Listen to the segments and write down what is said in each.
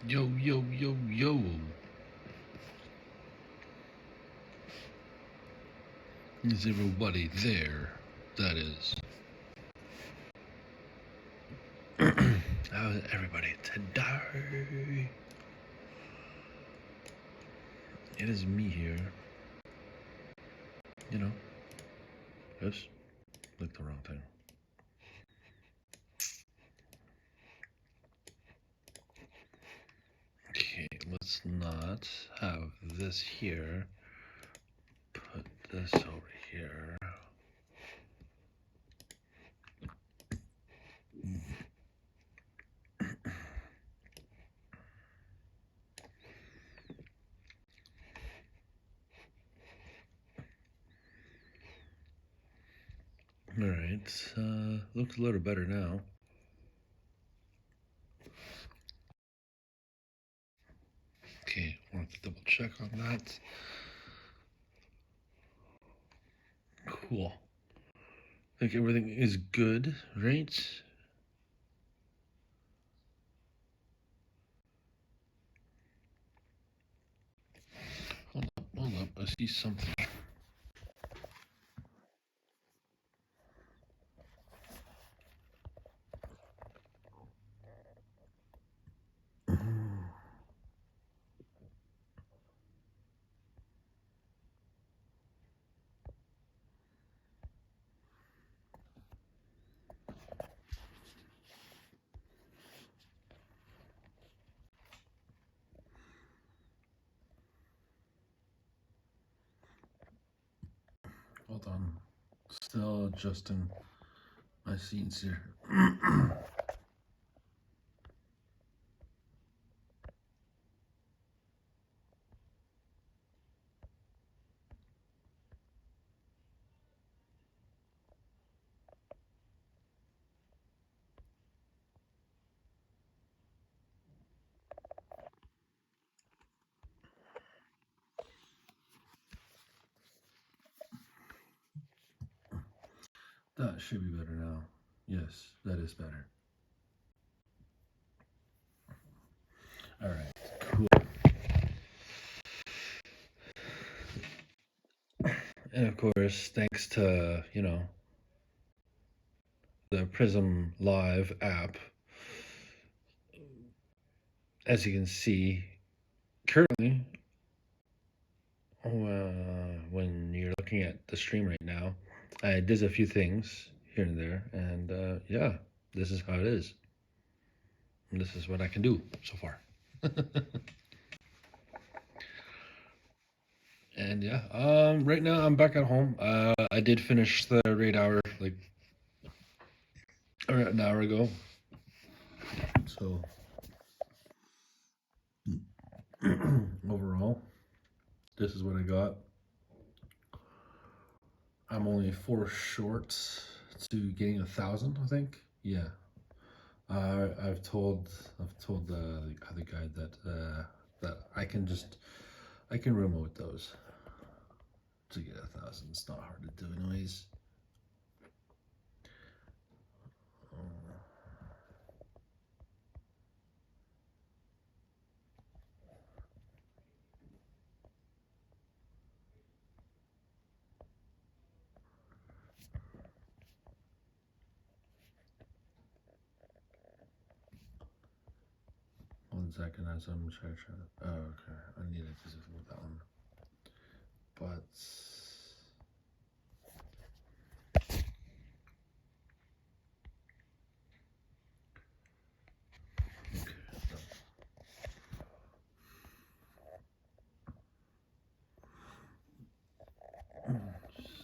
Yo, yo, yo, yo. Is everybody there? That is. How is everybody today? It is me here. You know. Oops. Clicked the wrong thing. Okay, let's not have this here. Put this over here. Alright, looks a little better now. Okay, want to double check on that. Cool. I think everything is good, right? Hold up, I see something. Hold on. Still adjusting my scenes here. That should be better now. Yes, that is better. All right, cool. And of course, thanks to, the Prism Live app, as you can see, currently, when you're looking at the stream right now, I did a few things here and there, and yeah, this is how it is. And this is what I can do so far. And yeah, right now I'm back at home. I did finish the raid hour like an hour ago. So overall, this is what I got. I'm only 4 short to getting 1,000, I think. Yeah. I've told the other guy that I can remote those to get 1,000. It's not hard to do anyways. One second, as I'm trying to. Oh, okay. I need to with that one, but.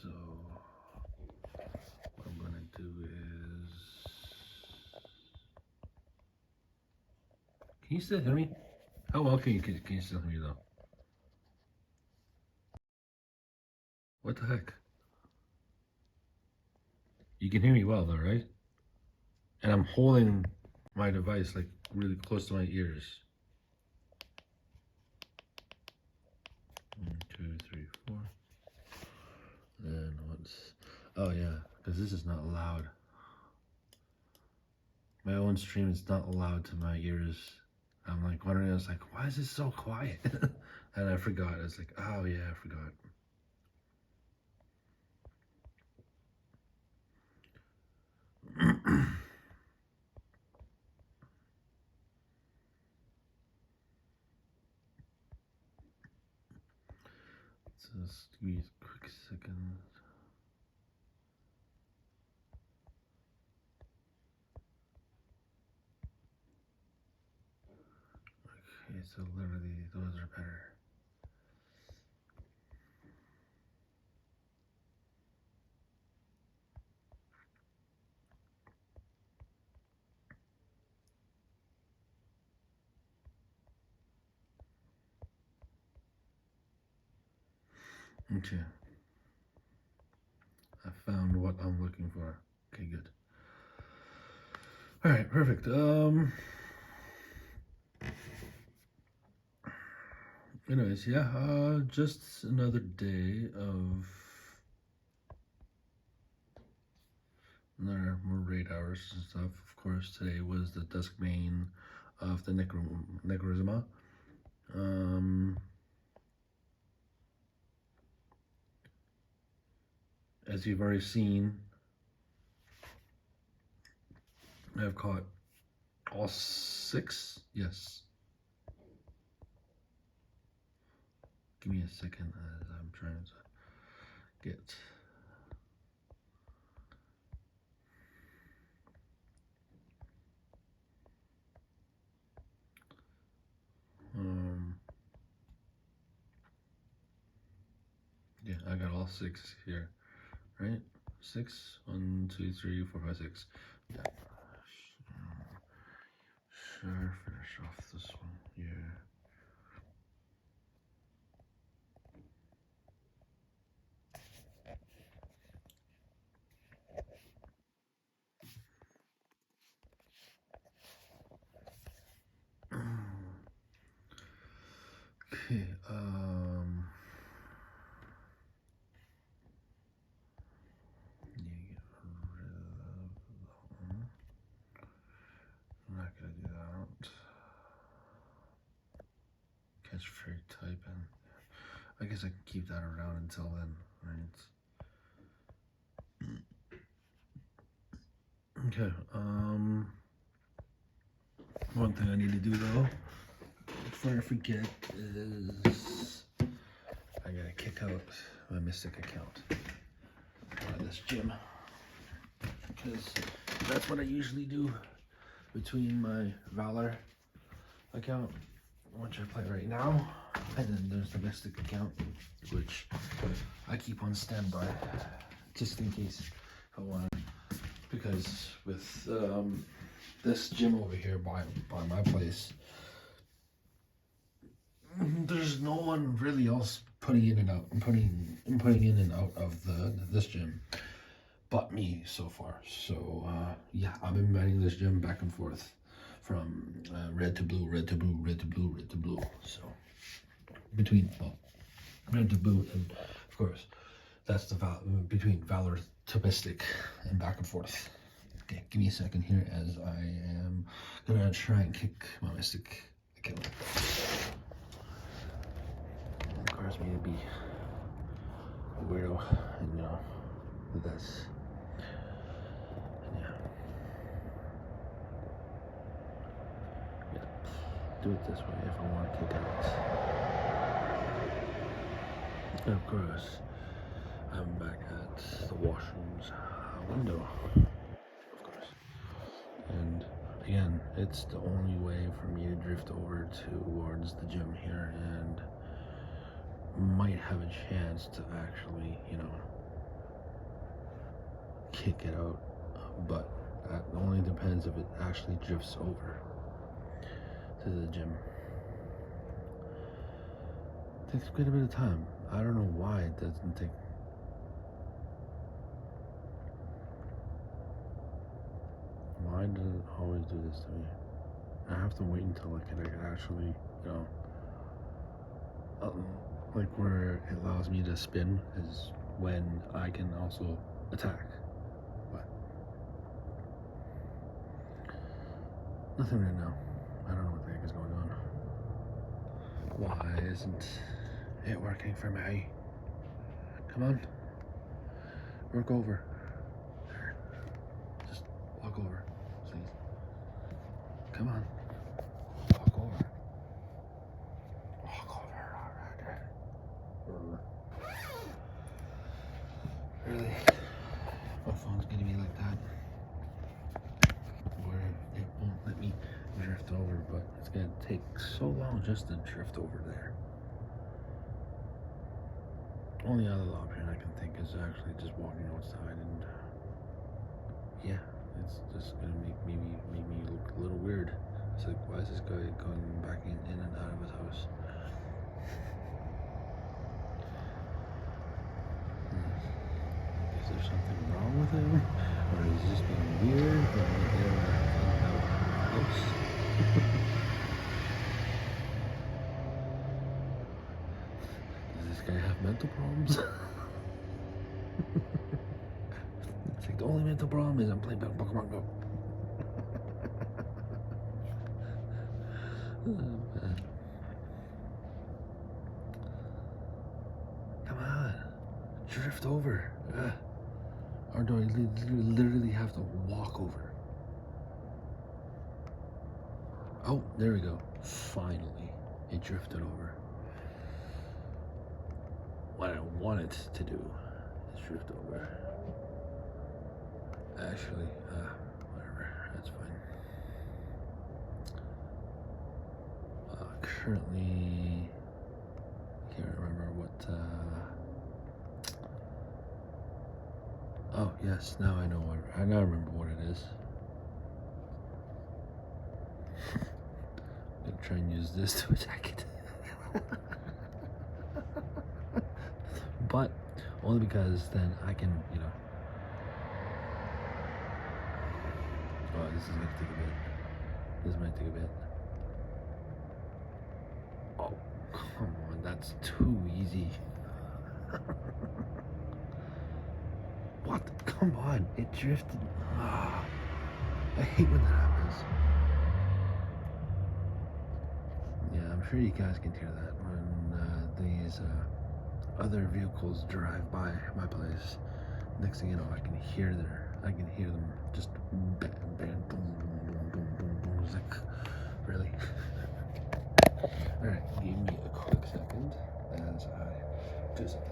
So what I'm gonna do is, can you still hear me? How well can you still hear me though? What the heck? You can hear me well though, right? And I'm holding my device like really close to my ears. 1, 2, 3, 4. Then what's? Oh yeah, because this is not loud. My own stream is not loud to my ears. I'm like wondering, I was like, why is it so quiet? And I forgot. I was like, oh yeah, I forgot. Just give me a quick second. Okay, so literally those are better. Okay. I found what I'm looking for. Okay, good. All right, perfect. Anyways, yeah, just another day of another more raid hours and stuff. Of course, today was the Dusk main of the Necrozma. As you've already seen, I've caught all 6. Yes. Give me a second as I'm trying to get. Yeah, I got all 6 here, right? 6. 1, 2, 3, 4, 5, 6. Yeah. Sure, finish off this one here. Okay, I'm not gonna do that. Catch fairy type and I guess I can keep that around until then, right? Okay, one thing I need to do though, before I forget, is I gotta kick out my Mystic account out of this gym. Because that's what I usually do between my Valor account, which I play right now, and then there's the Mystic account, which I keep on standby just in case I want. Because with this gym over here by my place, there's no one really else putting in and out, putting in and out of this gym, but me so far. So yeah, I've been running this gym back and forth from red to blue, red to blue, red to blue, red to blue. So between red to blue, and of course that's the between Valor to Mystic and back and forth. Okay, give me a second here as I am gonna try and kick my Mystic account. It requires me to be a weirdo, and you know, with this. Yeah. Do it this way if I want to kick out. And of course, I'm back at the washroom's window, of course. And again, it's the only way for me to drift over towards the gym here and might have a chance to actually, you know, kick it out. But that only depends if it actually drifts over to the gym. It takes quite a bit of time. I don't know why it doesn't take. Why does it always do this to me? I have to wait until I can actually, you know, like where it allows me to spin is when I can also attack. But nothing right now. I don't know what the heck is going on. Why isn't it working for me? Come on. Work over. Just walk over, please. Come on. Walk over. Walk over already. Really? My phone's gonna be like that. Where it won't let me drift over, but it's gonna take so long just to drift over there. Only other option I can think is actually just walking outside, and yeah, it's just gonna make me look a little weird. It's like, why is this guy going back in and out of his house? Is there something wrong with him, or is he just being weird when we get him in our house? Does this guy have mental problems? It's like the only mental problem is I'm playing Pokemon Go. Come on, drift over. Or do I literally have to walk over? Oh, there we go. Finally, it drifted over. What I want it to do is drift over. Actually, whatever, that's fine. Currently, I can't remember what, oh yes, now I know what, I now remember what it is. I'm gonna try and use this to attack it. But only because then I can, you know. Oh, this is gonna take a bit. This might take a bit. Oh, come on, that's too easy. What? Come on, it drifted. Ah, I hate when that happens. Yeah, I'm sure you guys can hear that when these other vehicles drive by my place. Next thing you know, I can hear them just bang, bang, boom, boom, boom, boom, boom, boom. It's like, really? All right, give me a quick second as I do something.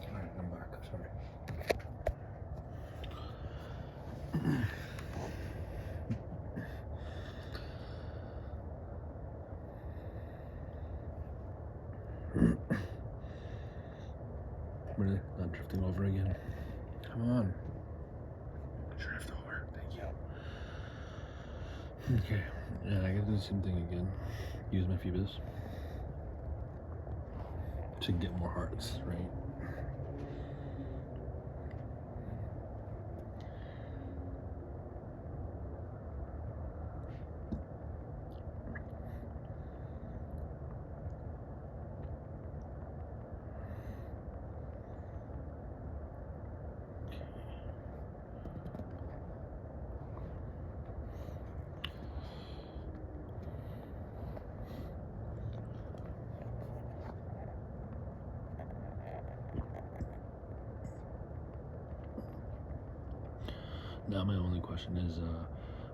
Alright, I'm back, sorry. Really? Not drifting over again? Come on. Drift over, thank you. Okay, yeah, I gotta do the same thing again. Use my Phoebus to get more hearts, right? Now my only question is,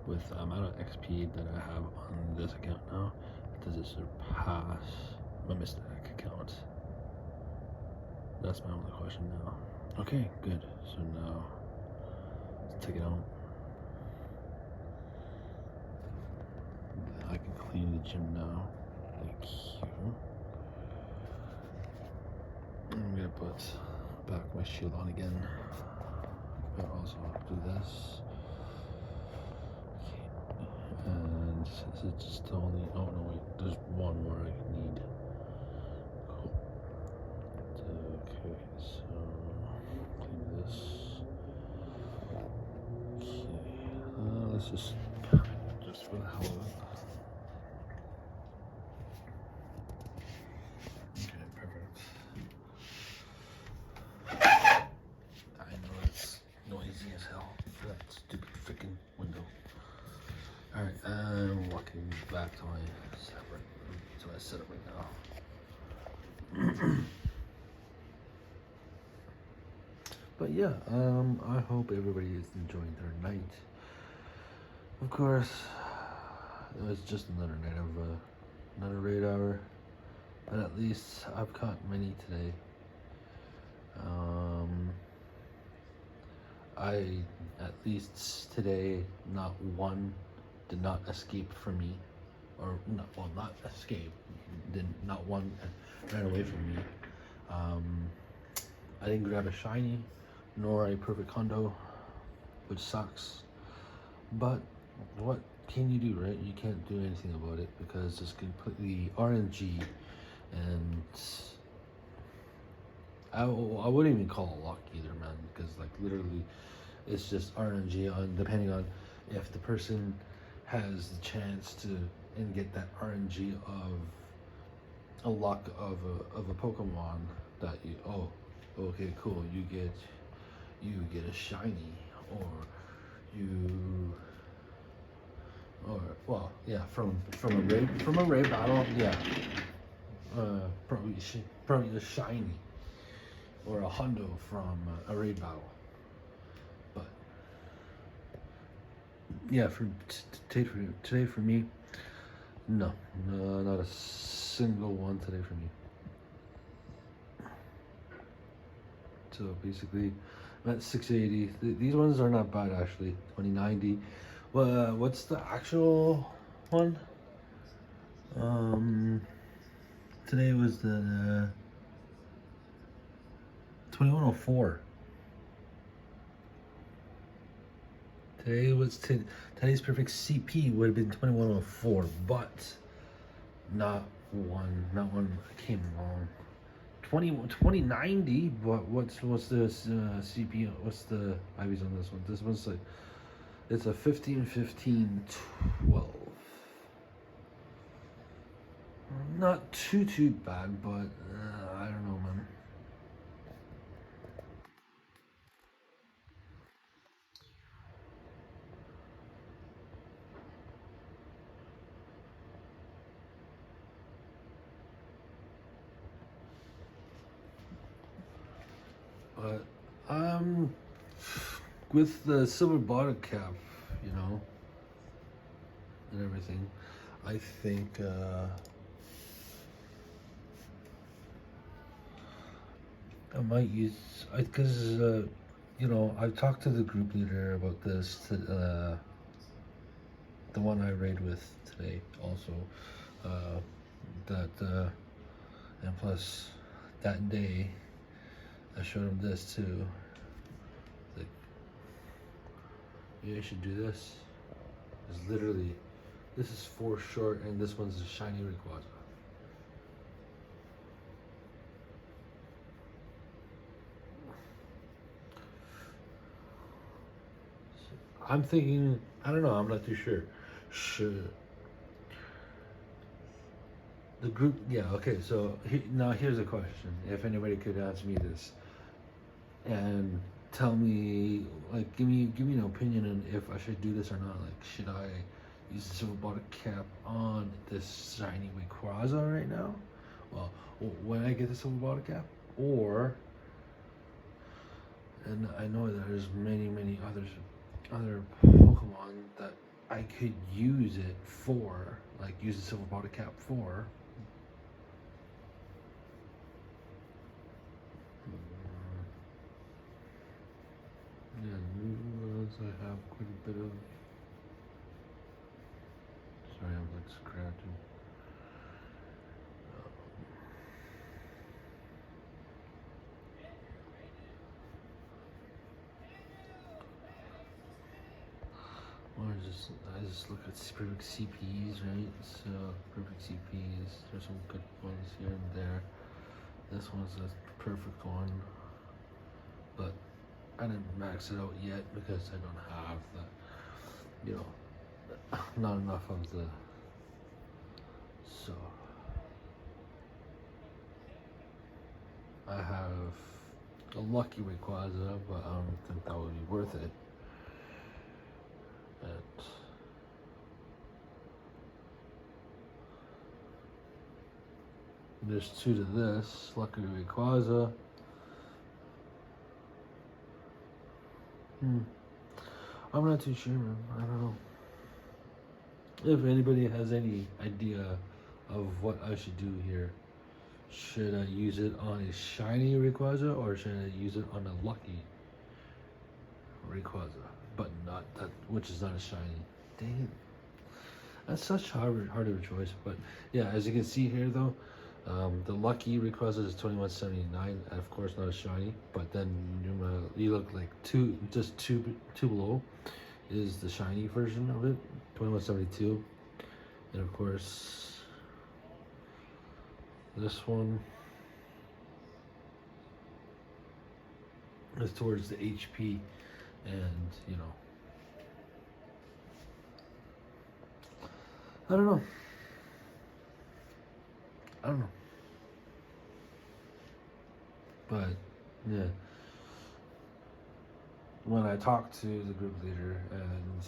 with the amount of XP that I have on this account now, does it surpass my Mystic account? That's my only question now. Okay, good. So now, let's take it out. I can clean the gym now, like here. I'm gonna put back my shield on again. But also do this. And it's just only, oh no wait, there's one more I need. Cool. Okay, so clean this. Okay, let's just for the hell of it. Okay, perfect. I know it's noisy as hell for that stupid freaking window. Alright, I'm walking back to my separate, to my setup right now. But yeah, I hope everybody is enjoying their night. Of course, it was just another night of another raid hour, but at least I've caught many today. I, at least today, not one did not escape from me, or not, well, not escape, not one ran away from me. I didn't grab a shiny, nor a perfect hundo, which sucks, but what can you do, right? You can't do anything about it because it's completely RNG, and I wouldn't even call it luck either, man, because like literally it's just RNG on depending on if the person has the chance to and get that RNG of a luck of a Pokemon that you, oh, okay, cool, you get a shiny, or you, or well, yeah, from a raid battle, yeah, probably a shiny or a hundo from a raid battle. But yeah, for today for me, no, not a single one today for me. So basically, I'm at 680. These ones are not bad actually. 2090. Well, what's the actual one? Today was the 2104. Today's perfect CP would have been 2104, but not one came along. 2090, but what's this CP? What's the IVs on this one? This one's like, it's a 15, 15, 12. Not too bad, but I don't know, man. But with the silver bottle cap, you know, and everything, I think I might use, because you know, I've talked to the group leader about this, the one I raid with today also, and plus that day I showed him this too. Like, you guys should do this. It's literally, this is 4 short and this one's a shiny Rayquaza. I'm thinking, I don't know, I'm not too sure. The group, yeah, okay, so now here's a question. If anybody could ask me this and tell me, like, give me an opinion on if I should do this or not. Like, should I use the silver bottle cap on this shiny Rayquaza right now? Well, when I get the silver bottle cap, or, and I know there's many others other Pokemon that I could use it for, like use the Silver Body Cap for. Yeah, new ones I have quite a bit of. Sorry, I'm like scratching. I just look at perfect CPs, right? So perfect CPs. There's some good ones here and there. This one's a perfect one, but I didn't max it out yet because I don't have the, not enough of the. So I have a lucky Rayquaza, but I don't think that would be worth it. But there's 2 to this lucky Rayquaza. I'm not too sure, man. I don't know. If anybody has any idea of what I should do here, should I use it on a shiny Rayquaza or should I use it on a lucky Rayquaza? But not that, which is not a shiny. Dang it. That's such hard of a choice. But yeah, as you can see here though, the lucky Rayquaza is 2179, and of course not a shiny. But then you look like two below is the shiny version of it, 2172, and of course this one is towards the HP, and I don't know. But yeah, when I talked to the group leader, and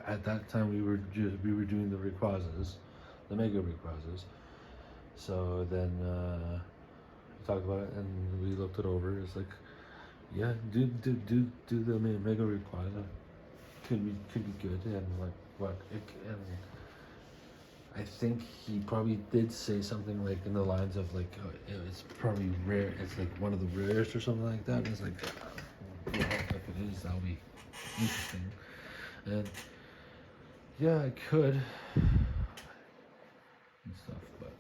at that time we were doing the Rayquazas, the Mega Rayquazas. So then we talked about it and we looked it over. It's like, yeah, do the Mega Rayquaza. Could be good, and like what and I think he probably did say something like in the lines of like it's probably rare. It's like one of the rarest or something like that. And it's like, well, if it is, that'll be interesting. And yeah, I could and stuff, but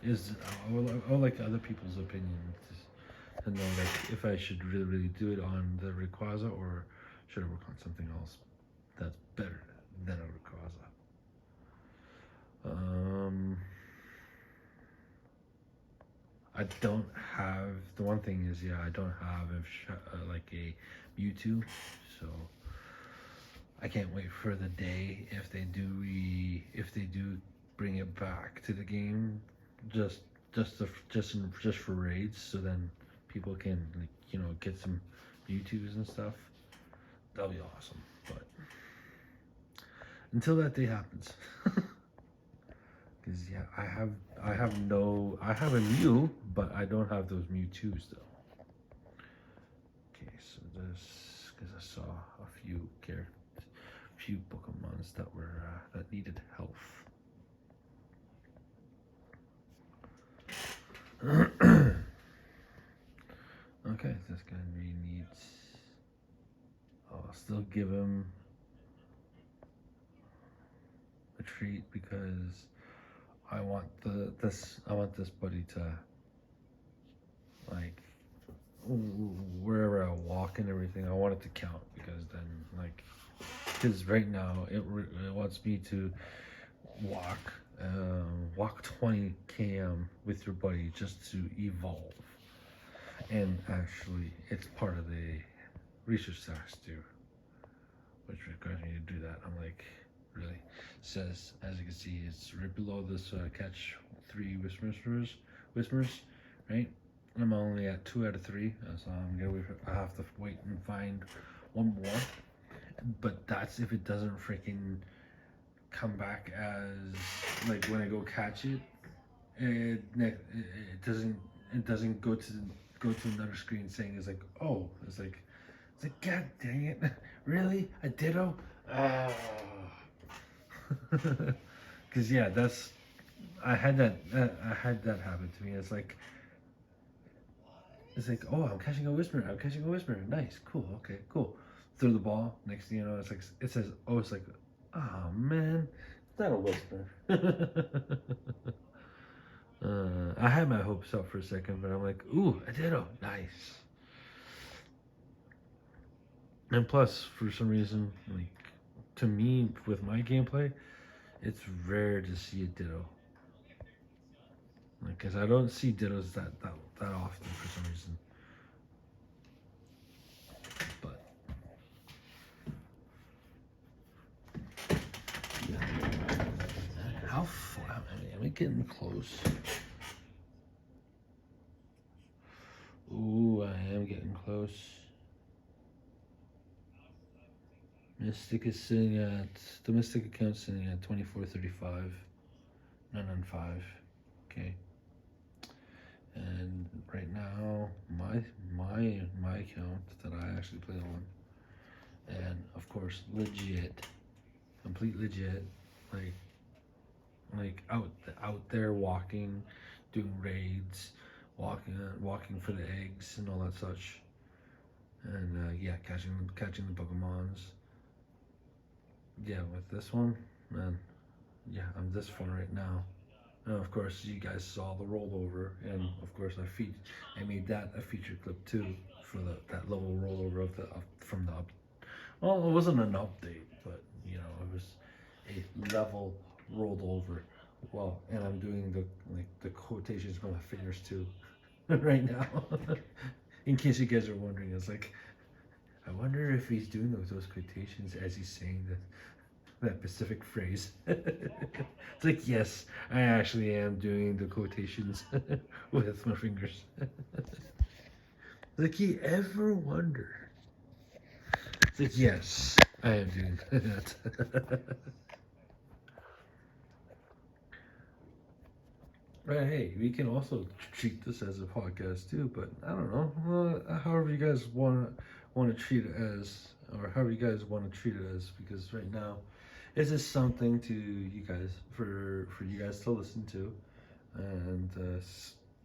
I would like other people's opinions to know like if I should really do it on the Rayquaza or should I work on something else that's better than a Rayquaza. I don't have, the one thing is, I don't have like a Mewtwo, so I can't wait for the day if they do bring it back to the game, just for raids, so then people can get some Mewtwo's and stuff. That'll be awesome, but until that day happens. Because I have a Mew, but I don't have those Mewtwo's though. Okay, so this, because I saw a few Pokemons that were that needed health. Okay, this guy really needs. I'll still give him a treat because I want this buddy to, like, wherever I walk and everything, I want it to count, because then, because right now it wants me to walk 20 km with your buddy just to evolve, and actually it's part of the research task too, which requires me to do that. I'm like, really? It says, as you can see, it's right below this catch 3 whispers, right? I'm only at 2 out of 3, so I have to wait and find one more. But that's if it doesn't freaking come back as, like, when I go catch it, it doesn't go go to another screen saying it's like, oh, it's like, God dang it, really, a ditto? Ah. Because yeah, that's I had that happen to me. It's like, oh, I'm catching a whisper. I'm catching a whisper. Nice, cool, okay, cool. Throw the ball. Next thing you know, it's like it says, oh, it's like, oh man, it's not a whisper. I had my hopes up for a second, but I'm like, ooh, a ditto, nice. And plus, for some reason, like to me, with my gameplay, it's rare to see a ditto. Like, cause I don't see dittos that often for some reason. But how far? Am I getting close? Ooh, I am getting close. Mystic is sitting at the Mystic account sitting at 2435, 995. Okay. And right now, my account that I actually play on, and of course, legit, complete legit, like out there walking, doing raids, walking for the eggs and all that such, and yeah, catching the Pokemons. Yeah, with this one, man, yeah, I'm this far right now. And of course, you guys saw the rollover, and of course, I made that a feature clip too for that level rollover of the from the up. Well, it wasn't an update, but you know, it was a level rolled over. Well, and I'm doing the quotations with my fingers too, right now. In case you guys are wondering, it's like I wonder if he's doing those quotations as he's saying that specific phrase. It's like, yes, I actually am doing the quotations with my fingers. Like, you ever wonder? It's like, yes, I am doing that. Right, hey, we can also treat this as a podcast too, but I don't know. However you guys want to treat it as, or however you guys want to treat it as, because right now, it's just something to you guys for you guys to listen to, and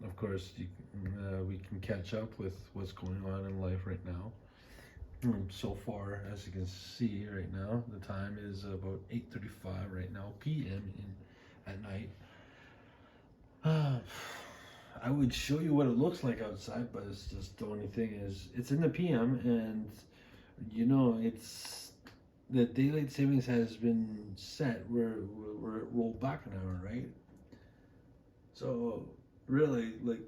of course we can catch up with what's going on in life right now. So far, as you can see right now, the time is about 8:35 right now p.m. at night. I would show you what it looks like outside, but it's just the only thing is it's in the PM, and you know it's the daylight savings has been set where it rolled back an hour, right? So really, like,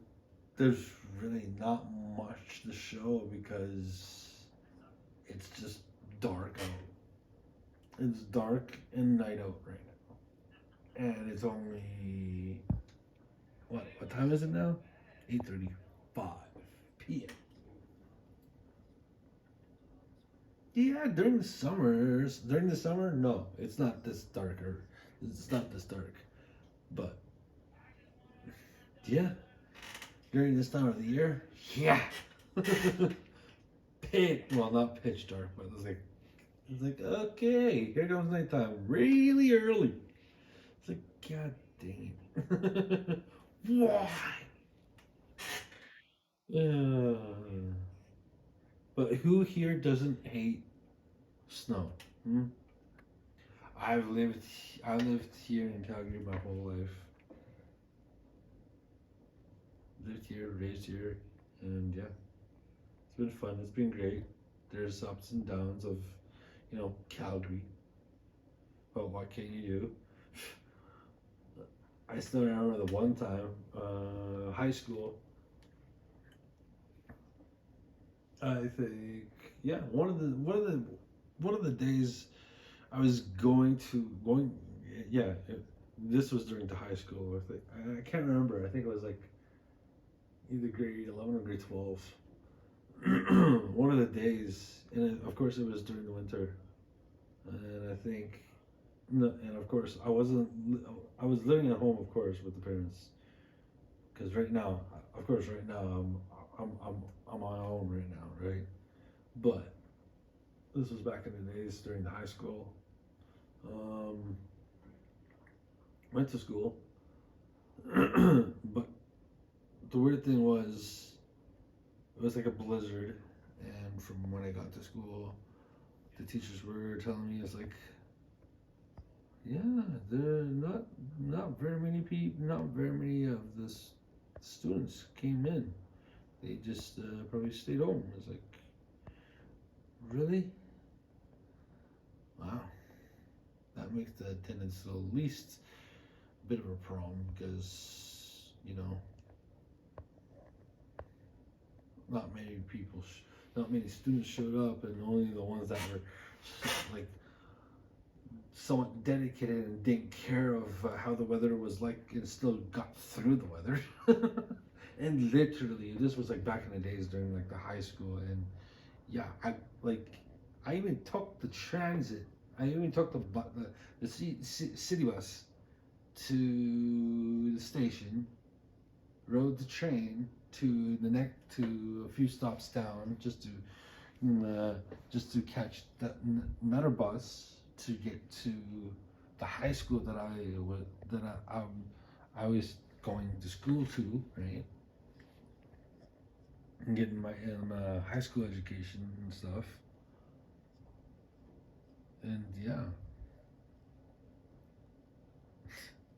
there's really not much to show because it's just dark out. It's dark and night out right now, and it's only what time is it now? 8:35 p.m. Yeah, during the summer, no, it's not this darker. It's not this dark. But yeah, during this time of the year, yeah. Well, not pitch dark, but it's like okay, here comes nighttime really early. It's like, god dang. Why? Uh, but who here doesn't hate snow? Hmm? I've lived I lived here in Calgary my whole life. Lived here, raised here, and yeah, it's been fun. It's been great. There's ups and downs of, Calgary. But what can you do? I still remember the one time, high school. I think, yeah, one of the days I was going. Yeah, this was during the high school. I can't remember. I think it was like either grade 11 or grade 12. One of the days, and of course it was during the winter, and I think, no, and of course I wasn't. I was living at home, of course, with the parents, because right now, of course, right now I'm on my own right now, right? But this was back in the days during the high school. Um, Went to school, but the weird thing was it was like a blizzard, and from when I got to school, the teachers were telling me it's like, yeah, there not very many people, not very many of the students came in. They just probably stayed home. It's like, really? Wow, that makes the attendance the least bit of a problem because not many people, not many students showed up, and only the ones that were like somewhat dedicated and didn't care of how the weather was like and still got through the weather. And literally, this was like back in the days during like the high school, and yeah, like I even took the transit. I even took the city bus to the station, rode the train to a few stops down uh, just to catch another bus to get to the high school I was going to school to, right, and getting my high school education and stuff, and yeah,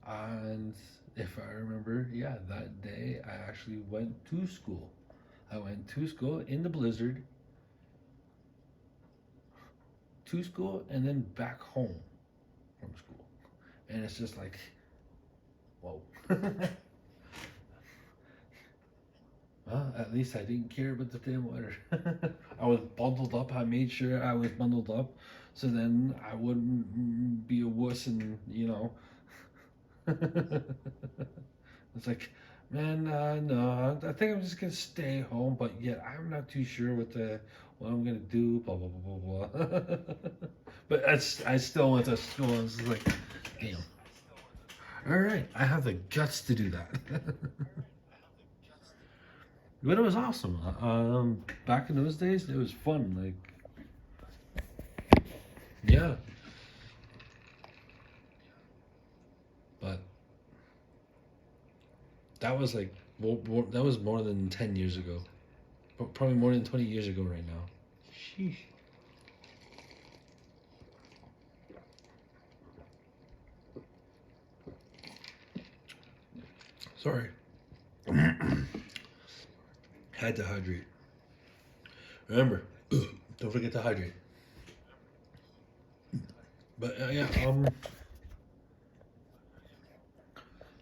and if I remember, yeah, that day I actually went to school. I went to school in the blizzard, to school, and then back home from school. And it's just like, whoa. Well, at least I didn't care about the damn weather. I was bundled up. I made sure I was bundled up, so then I wouldn't be a wuss and It's like, man, no, I think I'm just gonna stay home, but yet I'm not too sure what I'm gonna do. Blah blah blah blah blah. But I still went to school. And it's like, damn. All right, I have the guts to do that. But it was awesome. Back in those days, it was fun. Like, yeah, but that was like, that was more than 10 years ago. Probably more than 20 years ago right now. Sheesh. Sorry. Had to hydrate. Remember, don't forget to hydrate. But yeah,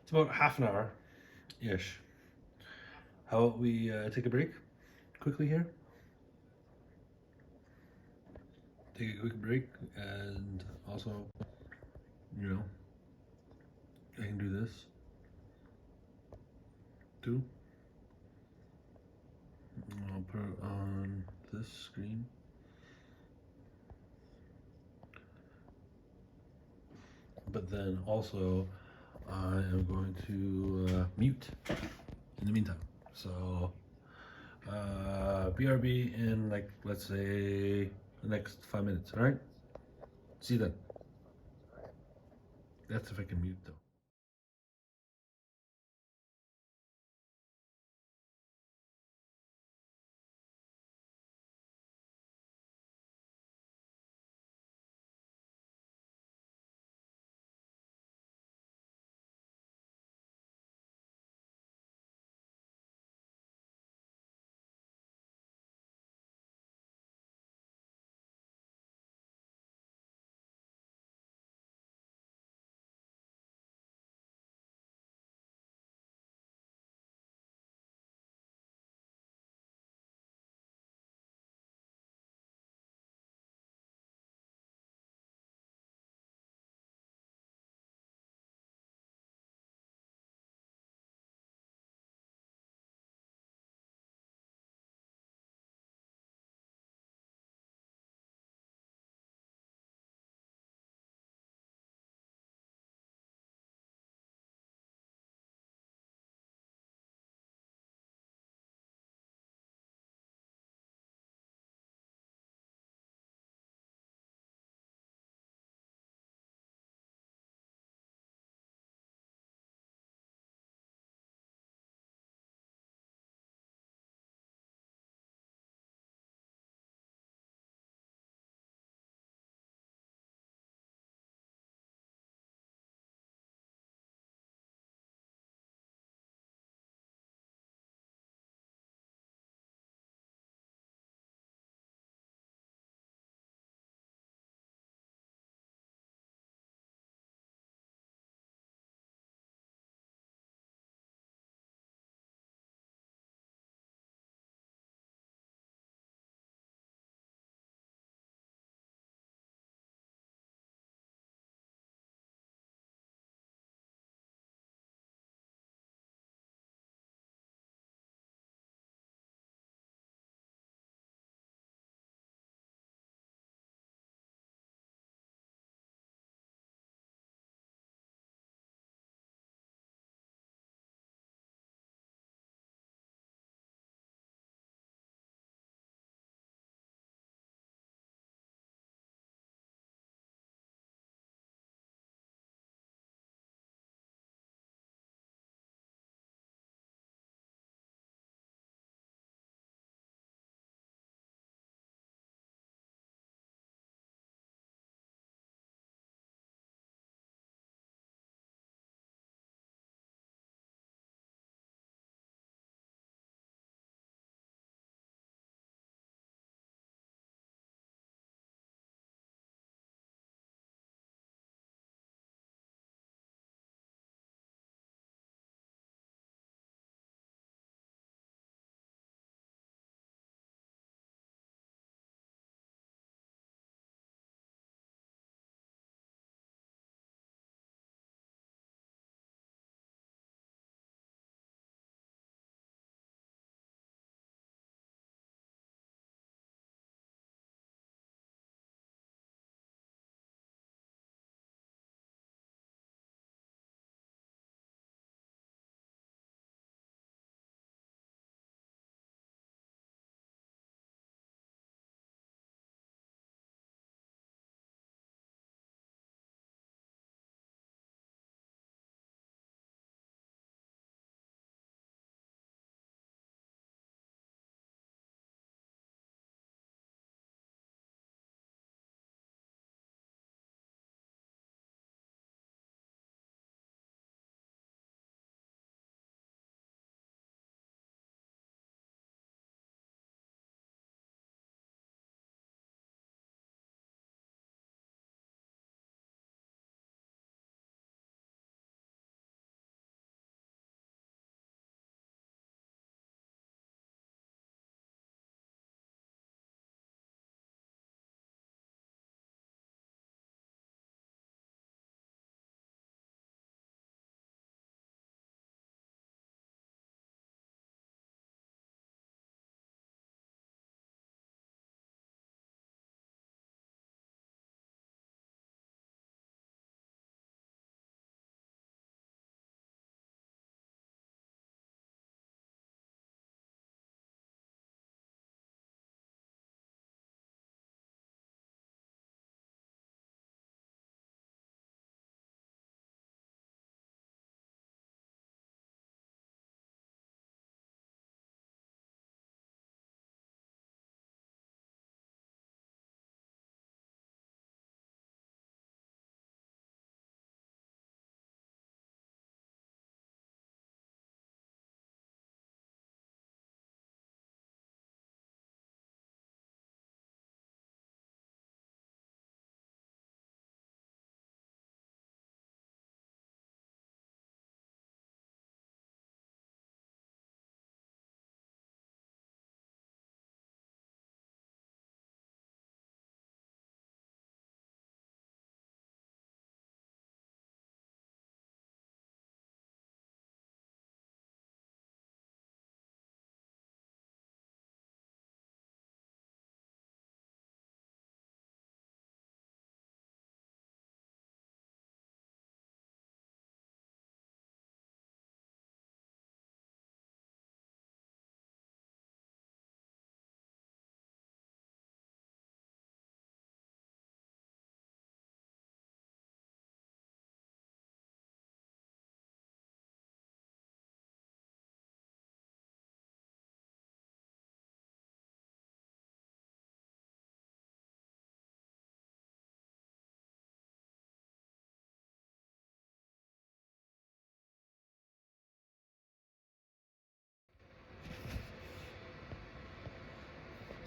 it's about half an hour ish. How about we take a break quickly here? Take a quick break, and also, you know, I can do this too. I'll put it on this screen. But then also, I am going to mute in the meantime. So, BRB in like, let's say, the next 5 minutes, all right? See you then. That's if I can mute though.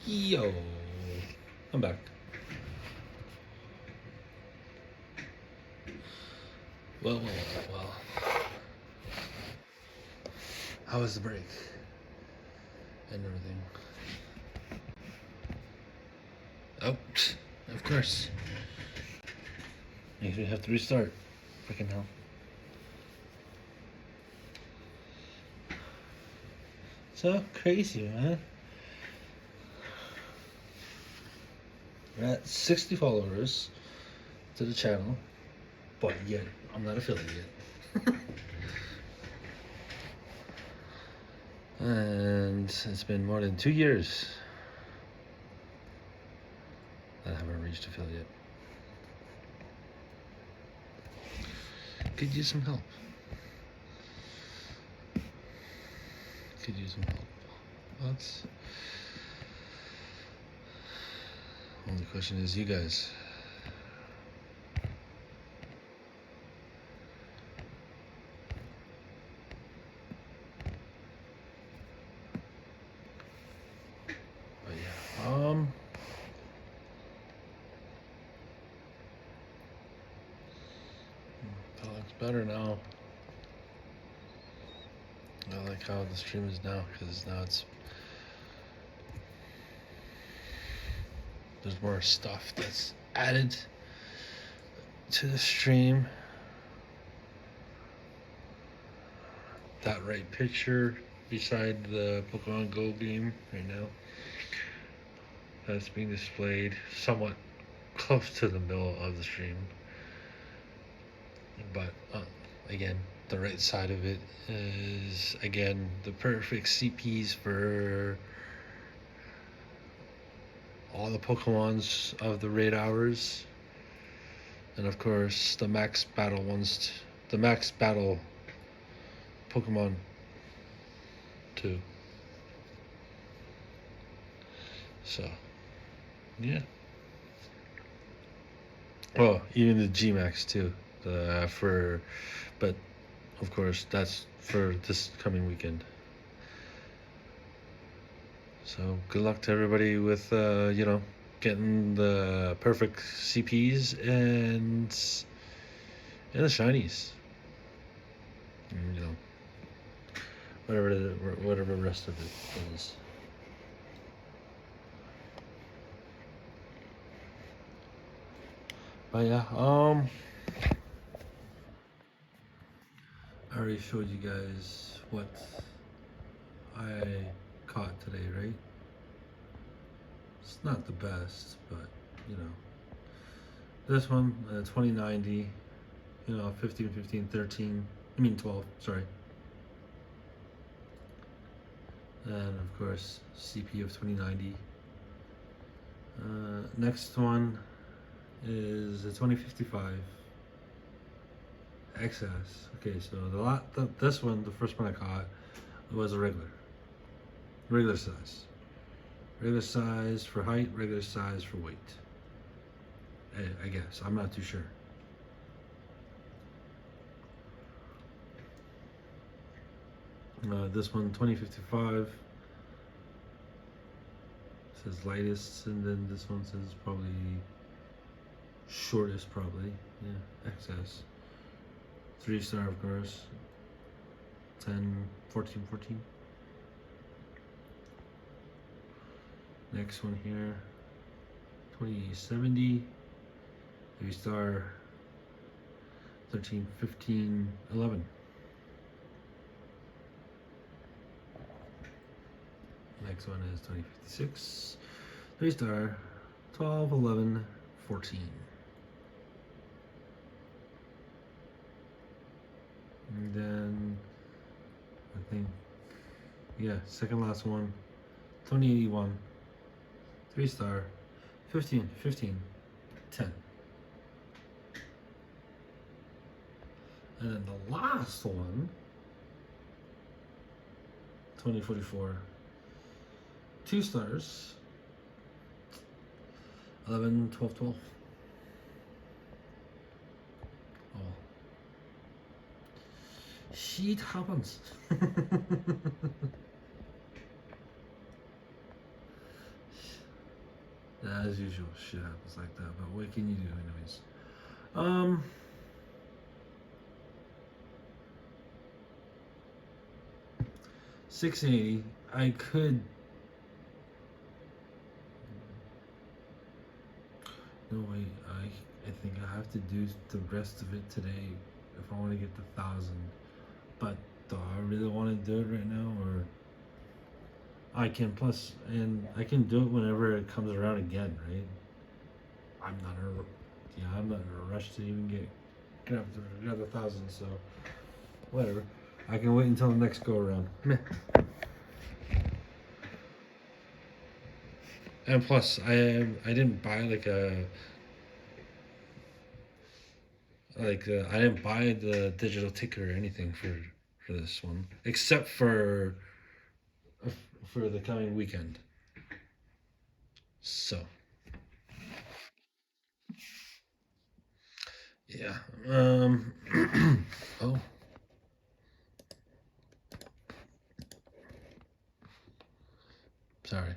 Yo, I'm back. Well. How was the break and everything? Oh, of course. Makes me have to restart. Freaking hell. So crazy, man. We're at 60 followers to the channel, but yet I'm not affiliate. And it's been more than 2 years that I haven't reached affiliate. Could use some help. Could use some help. But only question is you guys. But yeah, that looks better now. I like how the stream is now, because now there's more stuff that's added to the stream. That right picture beside the Pokemon Go game right now, that's being displayed somewhat close to the middle of the stream. But again, the right side of it is again the perfect CPs for all the Pokemons of the raid hours, and of course the max battle ones, the max battle Pokemon too. So yeah. Well, even the G-Max too. But of course that's for this coming weekend. So good luck to everybody with getting the perfect CPs and the shinies. And, whatever the rest of it is. But yeah, I already showed you guys what I caught today, right? It's not the best, but this one, 2090, 15, 15, 13, 12, sorry. And of course, CP of 2090. Next one is a 2055 XS. Okay, so this one, the first one I caught, was a regular size. Regular size for height, regular size for weight. I guess, I'm not too sure. This one, 2055, says lightest, and then this one says probably shortest, probably. Yeah, XS. 3-star, of course. 10, 14, 14. Next one here, 2070, 3-star, 13, 15, 11. Next one is 2056, 3-star, 12, 11, 14. And then, I think, yeah, second last one, 2081, 3-star, 15, 15, 10. And then the last one, 2044, 2 stars, 11, 12, 12. Oh. Shit happens. As usual, shit happens like that. But what can you do, anyways? Um, 680. I could. No wait. I think I have to do the rest of it today if I want to get the 1,000. But do I really want to do it right now, or I can plus, and I can do it whenever it comes around again, right? I'm not in a, yeah, I'm not in a rush to even grab the 1,000. So whatever. I can wait until the next go around. Meh. And plus, I didn't buy I didn't buy the digital ticket or anything for this one, except for the coming weekend. So yeah. Oh, sorry.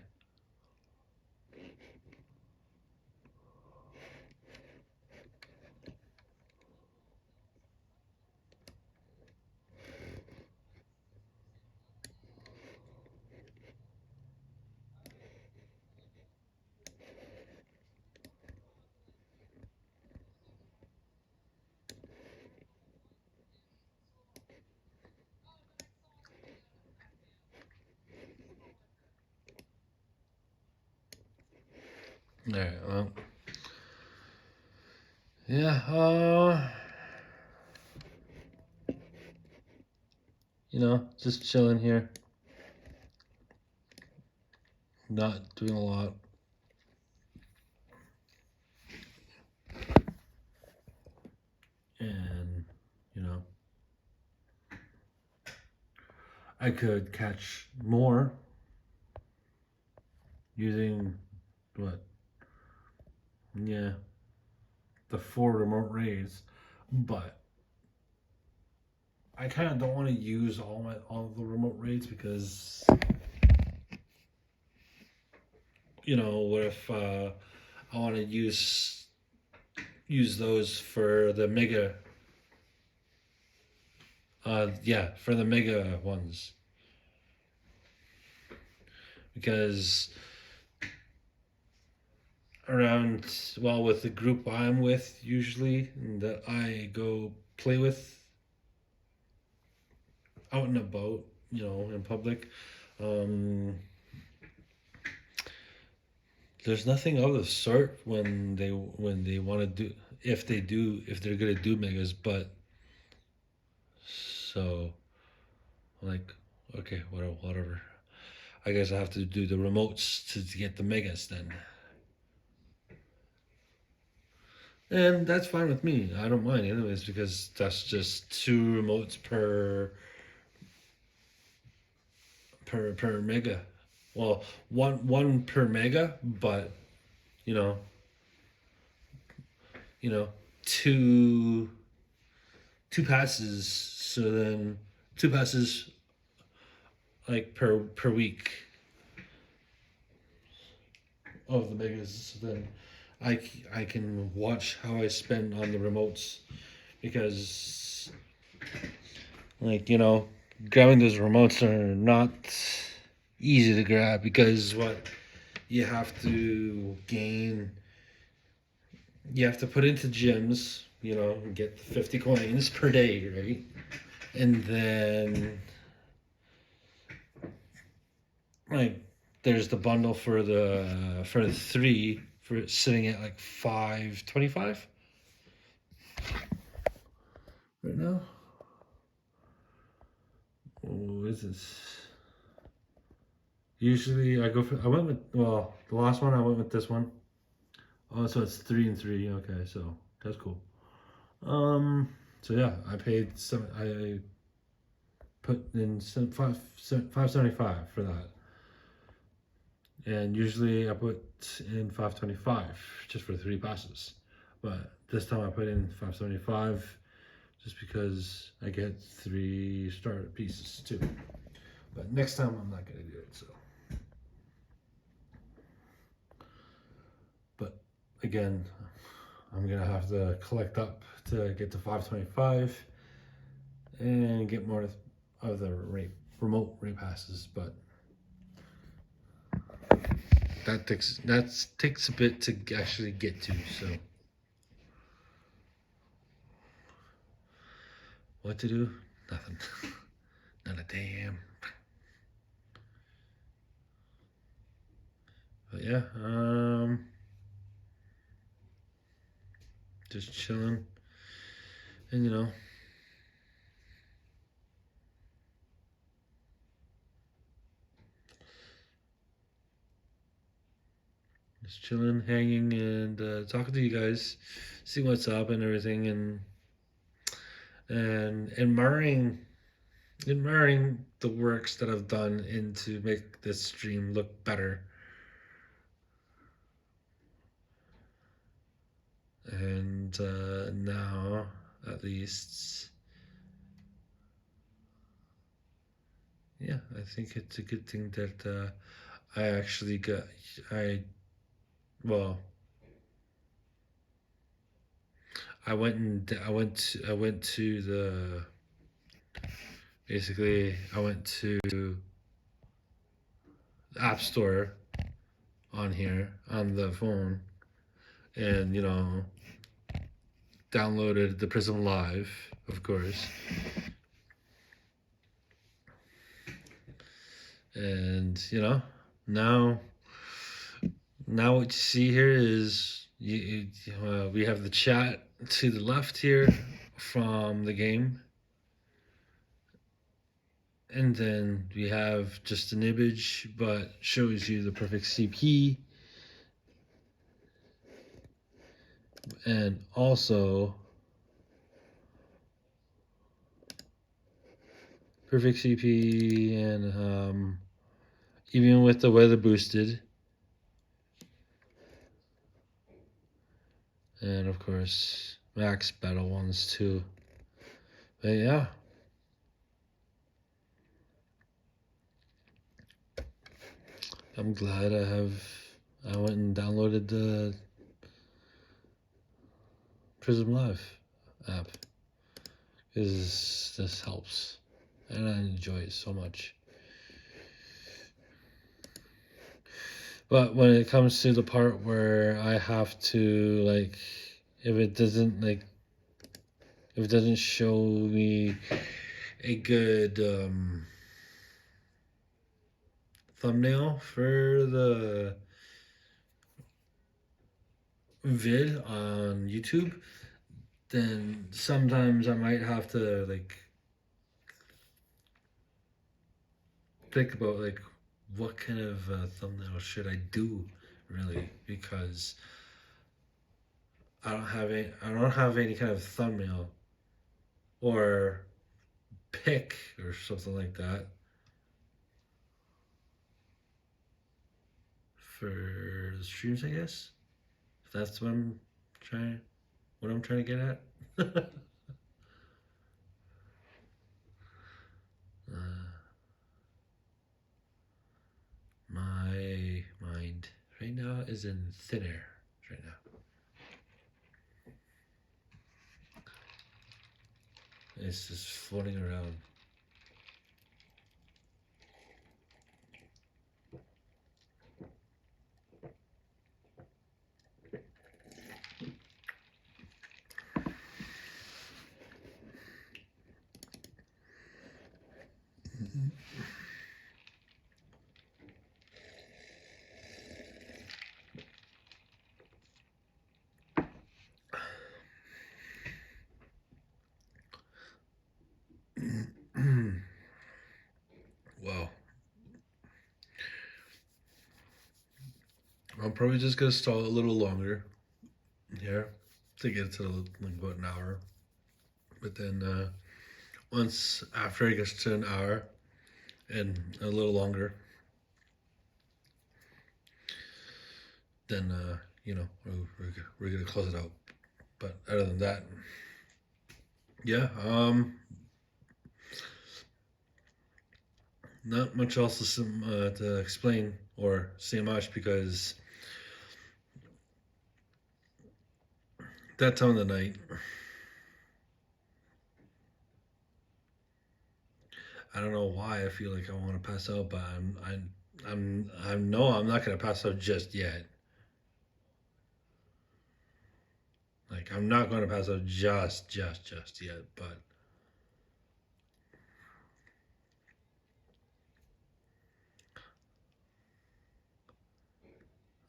All right. Well, yeah. Just chilling here, not doing a lot. And you know, I could catch more using what? Yeah, the 4 remote raids, but I kind of don't want to use all the remote raids because what if I want to use those for the mega yeah, for the mega ones, because around, well, with the group I'm with usually that I go play with out and about, in public, um there's nothing of the sort when they want to do, if they're gonna do megas. But so, like, okay, whatever. I guess I have to do the remotes to get the megas then. And that's fine with me. I don't mind anyways, because that's just 2 remotes per mega. Well, one per mega, but you know, you know, two two passes. So then 2 passes like per week of the megas. So then I can watch how I spend on the remotes, because grabbing those remotes are not easy to grab, because what you have to gain, you have to put into gyms, and get 50 coins per day, right? And then like there's the bundle for the 3 for sitting at like 525 right now. Oh, is this? Usually I went with, well, the last one I went with this one. Oh, so it's 3 and 3. Okay, so that's cool. So yeah, I paid some. I put in 575 for that, and usually I put in 525 just for 3 passes. But this time I put in 575 just because I get 3 starter pieces too. But next time I'm not gonna do it. So again, I'm gonna have to collect up to get to 525 and get more of the remote rate passes, but that takes a bit to actually get to. So what to do? Nothing. Not a damn. But yeah, just chilling, and just chilling, hanging, and talking to you guys, see what's up and everything, and admiring the works that I've done into make this stream look better. And now, at least, yeah, I think it's a good thing that I actually got. Well, I went to the basically I went to the App Store on here on the phone, and downloaded the Prism Live, of course. And now what you see here is we have the chat to the left here from the game, and then we have just an image but shows you the perfect CP, and also perfect CP, and even with the weather boosted, and of course max battle ones too. But yeah, I'm glad I went and downloaded the Prism Live app, because this helps and I enjoy it so much. But when it comes to the part where I have to, like, if it doesn't show me a good thumbnail for the vid on YouTube, then sometimes I might have to think about what kind of thumbnail should I do, really, because I don't have any kind of thumbnail or pick or something like that for the streams, I guess. If that's what I'm trying to get at. My mind right now is in thin air right now. It's just floating around. Wow. I'm probably just gonna stall a little longer here to get to about an hour. But then once after it gets to an hour and a little longer, then we're gonna close it out. But other than that, yeah, not much else to explain or say much, because that time of the night. I don't know why I feel like I want to pass out, but I know I'm not gonna pass out just yet. Like I'm not gonna pass out just yet, but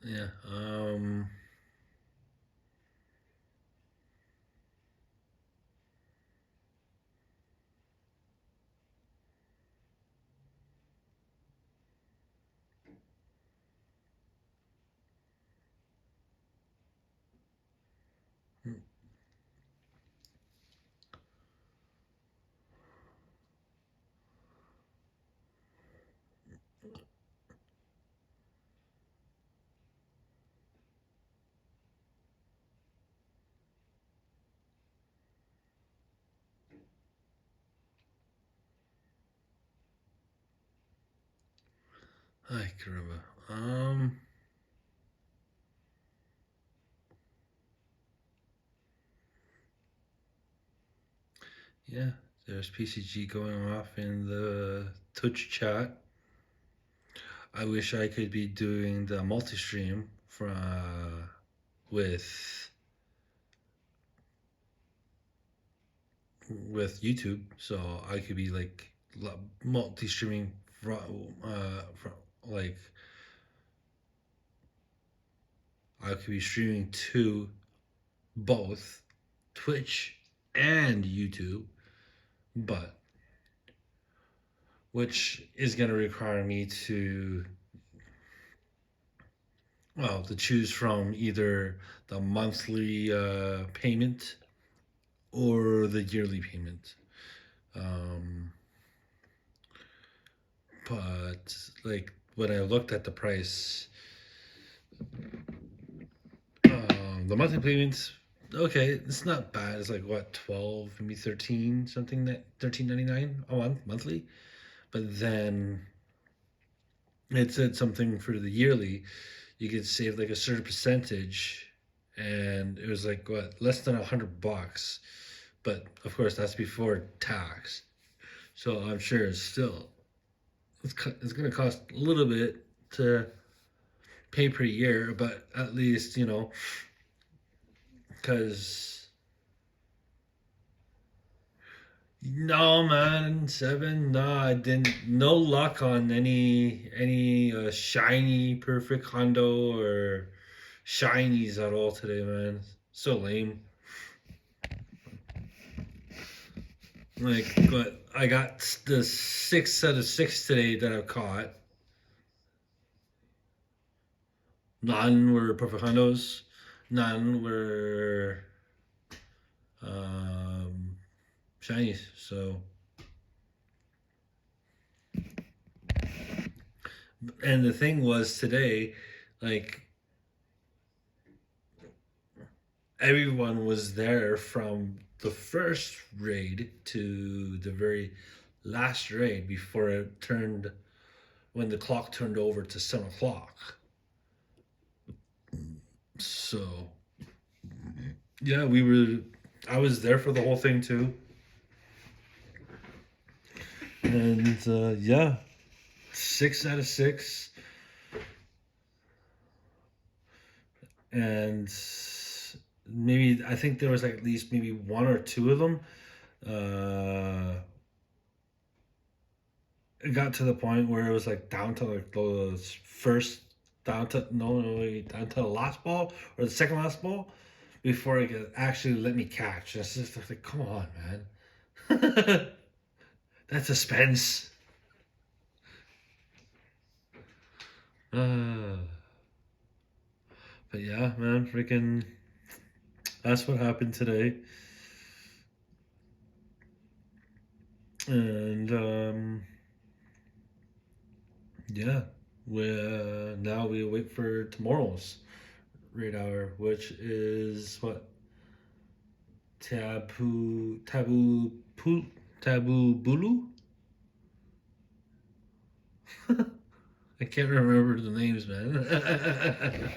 yeah. I can remember. Yeah. There's PCG going off in the Twitch chat. I wish I could be doing the multi-stream from with YouTube, so I could be like multi-streaming from like I could be streaming to both Twitch and YouTube, but which is going to require me to to choose from either the monthly payment or the yearly payment. Um, but like when I looked at the price, the monthly payments, okay, it's not bad. It's like what 12, maybe 13, something that 13.99 a month monthly. But then it said something for the yearly, you could save like a certain percentage, and it was like what less than $100. But of course, that's before tax. So I'm sure it's still it's going to cost a little bit to pay per year, but at least because no man, 7. No, I didn't. No luck on any shiny perfect Hondo or shinies at all today, man. So lame. Like, but I got the 6 out of 6 today that I've caught. None were perfect Hondos. None were um, shinies. So, and the thing was today, like everyone was there from the first raid to the very last raid before it turned when the clock turned over to 7 o'clock. So yeah, I was there for the whole thing too. And yeah, 6 out of 6. And maybe I think there was like at least maybe 1 or 2 of them. It got to the point where it was like down to like the first down to down to the last ball or the second last ball before it could actually let me catch. It's just like, come on, man. That's suspense. Uh, but yeah, man, freaking. That's what happened today. And yeah, now we wait for tomorrow's raid hour, which is what Taboo Bulu. I can't remember the names, man.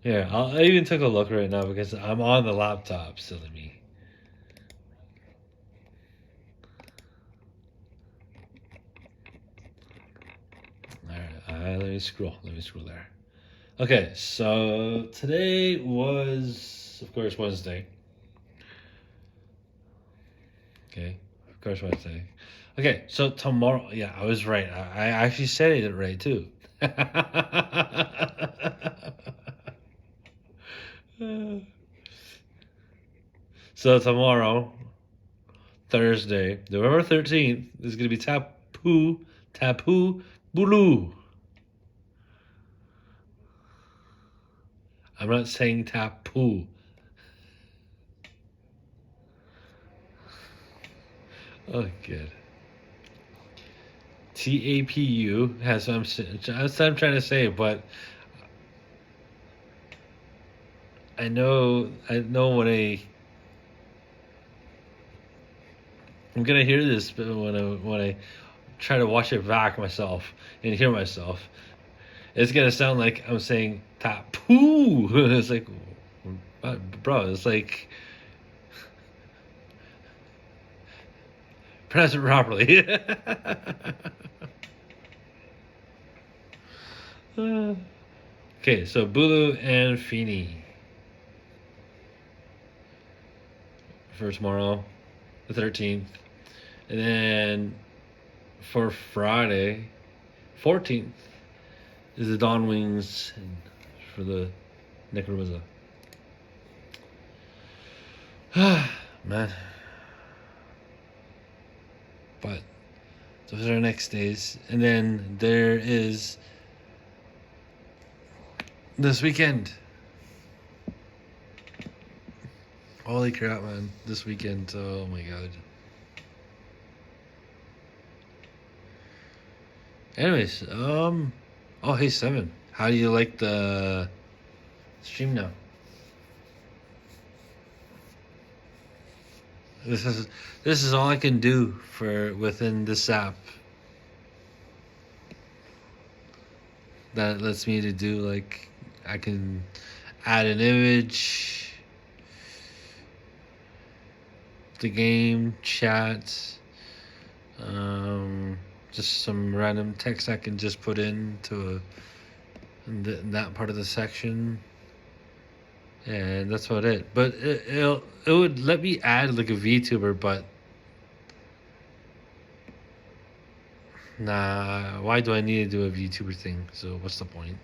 Yeah, I even took a look right now because I'm on the laptop. Silly me. All right, let me scroll. Let me scroll there. Okay, so today was, of course, Wednesday. Okay, of course, Wednesday. Okay, so tomorrow, yeah, I was right. I actually said it right too. So tomorrow, Thursday, November 13th, is going to be Tapu Bulu. I'm not saying Tapu. Oh, good. TAPU has that's what I'm trying to say, but I know I'm gonna hear this, but when I try to watch it back myself and hear myself, it's gonna sound like I'm saying tapu. It's like, bro, it's like pronounce it properly. Okay, so Bulu and Fini for tomorrow, the 13th, and then for Friday, 14th, is the Dawn Wings for the Necrozma. Man. But those are our next days. And then there is this weekend. Holy crap, man. This weekend. Oh my god. Anyways, oh hey Seven. How do you like the stream now? This is all I can do for within this app. That lets me to do like I can add an image, the game, chat, just some random text I can just put in that part of the section, and that's about it. But it would let me add like a VTuber, but nah, why do I need to do a VTuber thing? So what's the point?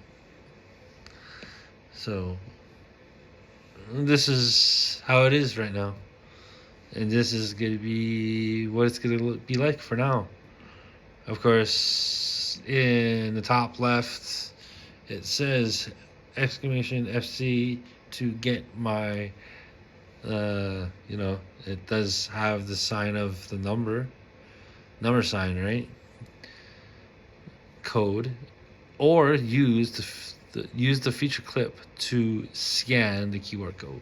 So this is how it is right now, and this is gonna be what it's gonna be like for now. Of course, in the top left, it says exclamation FC to get my, it does have the sign of the number sign, right? Code, or use the feature clip to scan the QR code.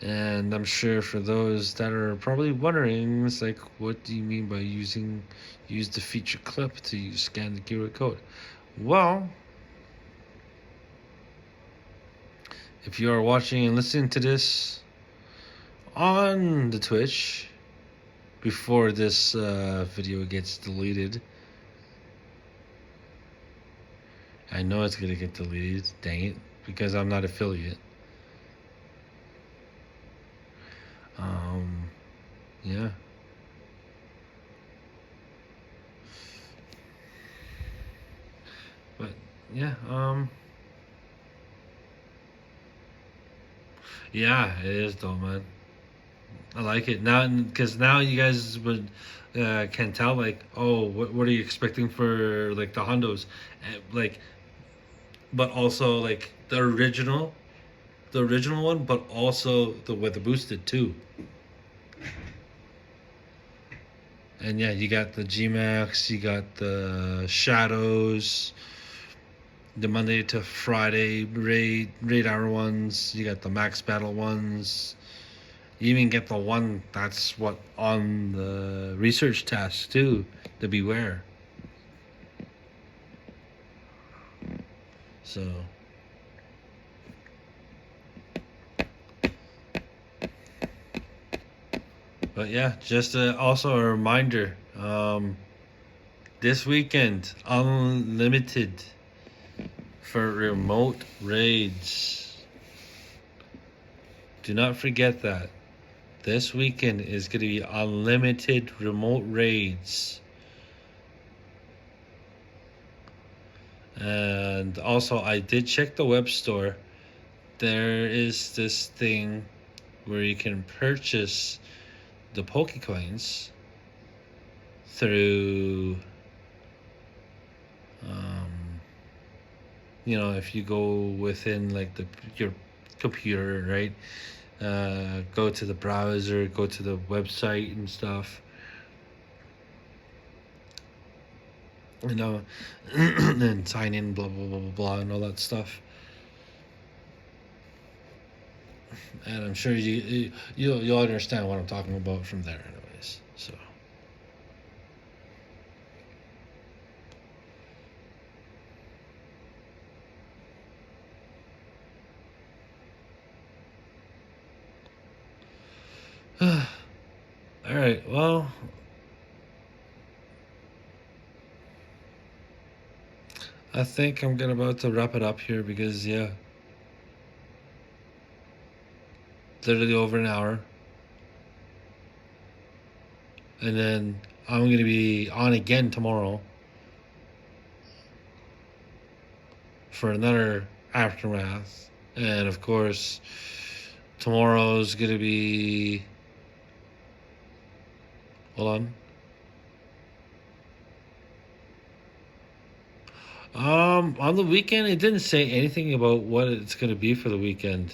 And I'm sure for those that are probably wondering, it's like, what do you mean by use the feature clip to scan the QR code? Well, if you are watching and listening to this on the Twitch before this video gets deleted, I know it's gonna get deleted, dang it, because I'm not affiliate. Yeah. But yeah, yeah, it is though, man. I like it now because now you guys would can tell like, oh, what are you expecting for like the Hondos, like, but also like the original one, but also the with the boosted too. And yeah, you got the G Max, you got the Shadows, the Monday to Friday raid hour ones. You got the Max Battle ones. You even get the one that's what on the research task too, the Beware. So, but yeah, just also a reminder. This weekend, unlimited for remote raids. Do not forget that. This weekend is going to be unlimited remote raids. And also, I did check the web store. There is this thing where you can purchase the Pokecoins through, if you go within like your computer, right? Go to the browser, go to the website and stuff. And sign in, blah blah blah blah blah, and all that stuff. And I'm sure you'll understand what I'm talking about from there, anyways. So. All right. Well, I think I'm about to wrap it up here because literally over an hour, and then I'm gonna be on again tomorrow for another aftermath, and of course, tomorrow's gonna be. Hold on. On the weekend, it didn't say anything about what it's gonna be for the weekend.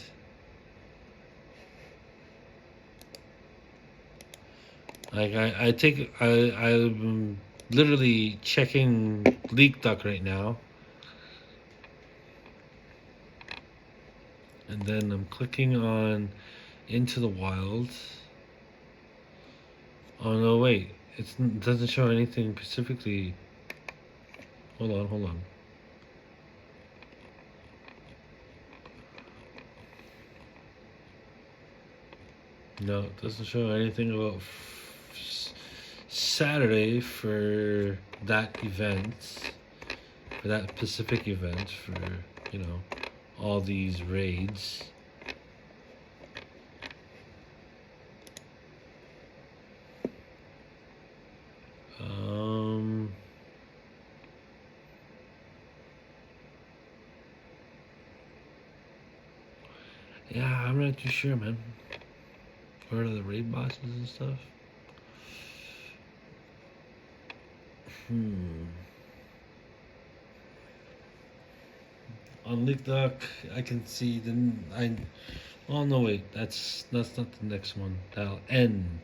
Like I'm literally checking Leak Duck right now, and then I'm clicking on Into the Wild. Oh no, wait! It doesn't show anything specifically. Hold on. No, it doesn't show anything about Saturday for that event, for that specific event, for all these raids. Yeah, I'm not too sure, man. What are the raid bosses and stuff? On Leak Duck, I can see Oh no, wait. That's not the next one. That'll end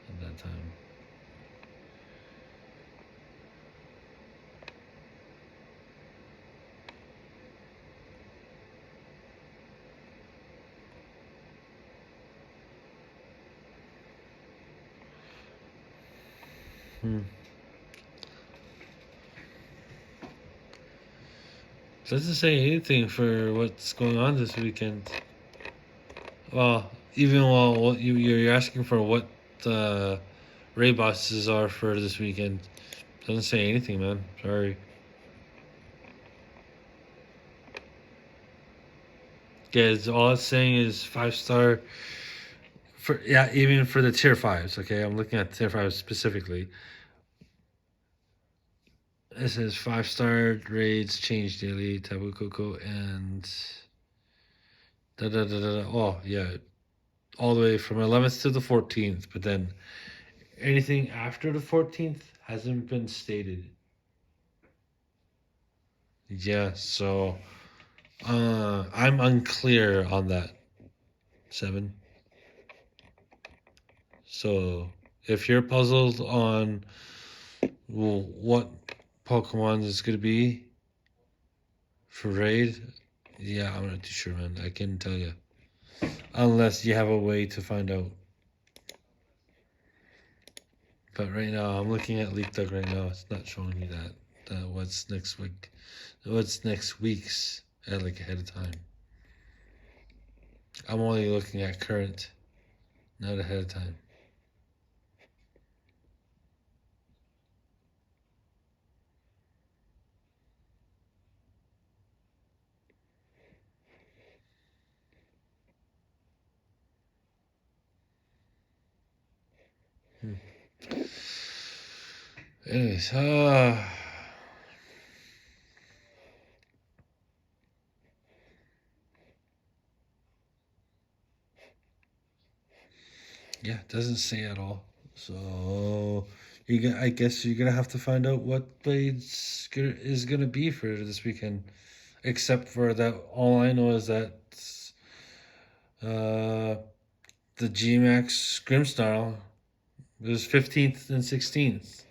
at that time. Doesn't say anything for what's going on this weekend. Well, even while you're asking for what the raid bosses are for this weekend, doesn't say anything, man. Sorry. Guys, all it's saying is 5-star. Even for the tier 5s. Okay, I'm looking at tier 5s specifically. It says 5-star raids change daily, Taboo Coco, and Oh yeah, all the way from 11th to the 14th. But then anything after the 14th hasn't been stated. Yeah, so I'm unclear on that. 7. So if you're puzzled on what Pokemon is going to be for raid, yeah, I'm not too sure, man. I can't tell you. Unless you have a way to find out. But right now, I'm looking at Leak Duck right now. It's not showing me that. what's next week, what's next week's like ahead of time. I'm only looking at current, not ahead of time. Anyways, yeah, it doesn't say at all. So I guess you're gonna have to find out what blades is gonna be for this weekend. Except for that, all I know is that uh, the GMAX Grimsnarl was 15th and 16th,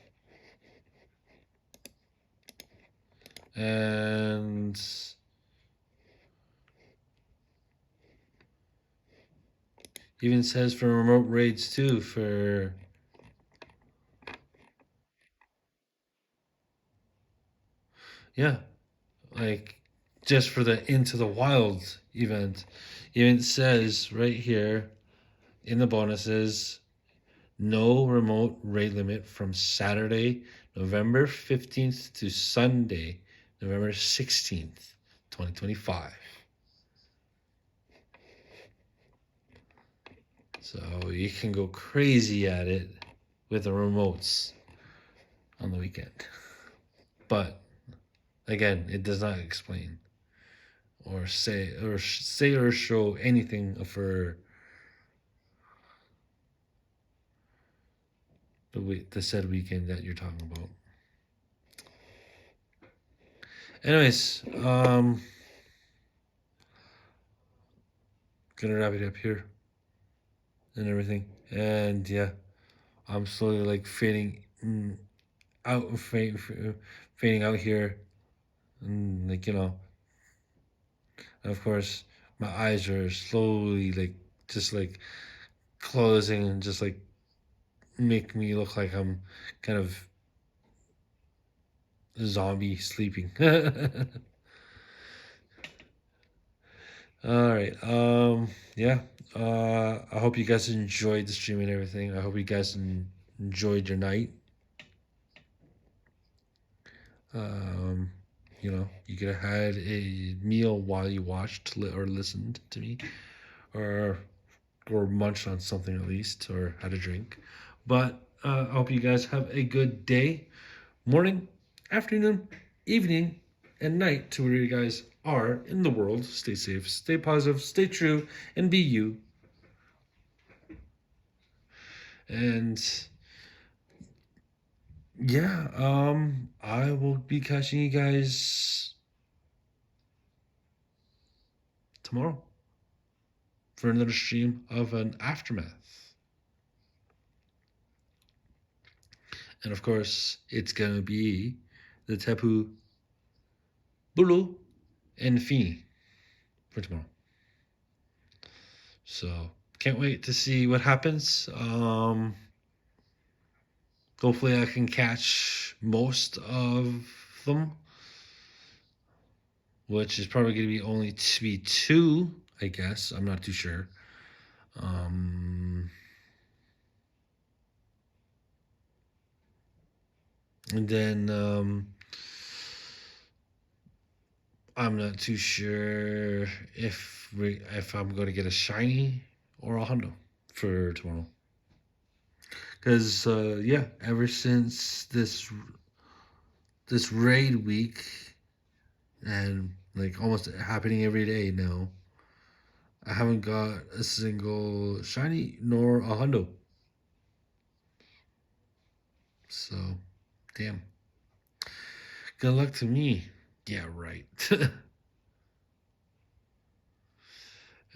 and even says for remote raids too. For yeah, like just for the Into the Wild event. Even says right here in the bonuses, no remote raid limit from Saturday, November 15th to Sunday, November 16th, 2025. So you can go crazy at it with the remotes on the weekend. But again, it does not explain or say or show anything for the said weekend that you're talking about. Anyways, gonna wrap it up here and everything. And yeah, I'm slowly like fading out, fading out here, and like of course my eyes are slowly like just like closing and just like make me look like I'm kind of a zombie sleeping. All right. Yeah. I hope you guys enjoyed the stream and everything. I hope you guys enjoyed your night. You could have had a meal while you watched or listened to me, or munched on something at least, or had a drink. But I hope you guys have a good day, morning, afternoon, evening, and night to where you guys are in the world. Stay safe, stay positive, stay true, and be you. And yeah, I will be catching you guys tomorrow for another stream of an aftermath. And of course, it's gonna be the Tapu Bulu and Fini for tomorrow. So can't wait to see what happens. Hopefully I can catch most of them, which is probably going to be only to be two, I guess. I'm not too sure. And then I'm not too sure if I'm going to get a shiny or a hundo for tomorrow. Because yeah, ever since this raid week, and like almost happening every day now, I haven't got a single shiny nor a hundo. So, damn. Good luck to me. Yeah, right.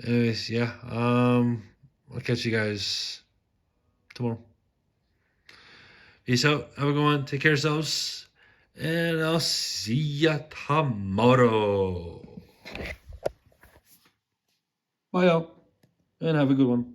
Anyways, yeah. I'll catch you guys tomorrow. Peace out. Have a good one. Take care of yourselves. And I'll see ya tomorrow. Bye, y'all. And have a good one.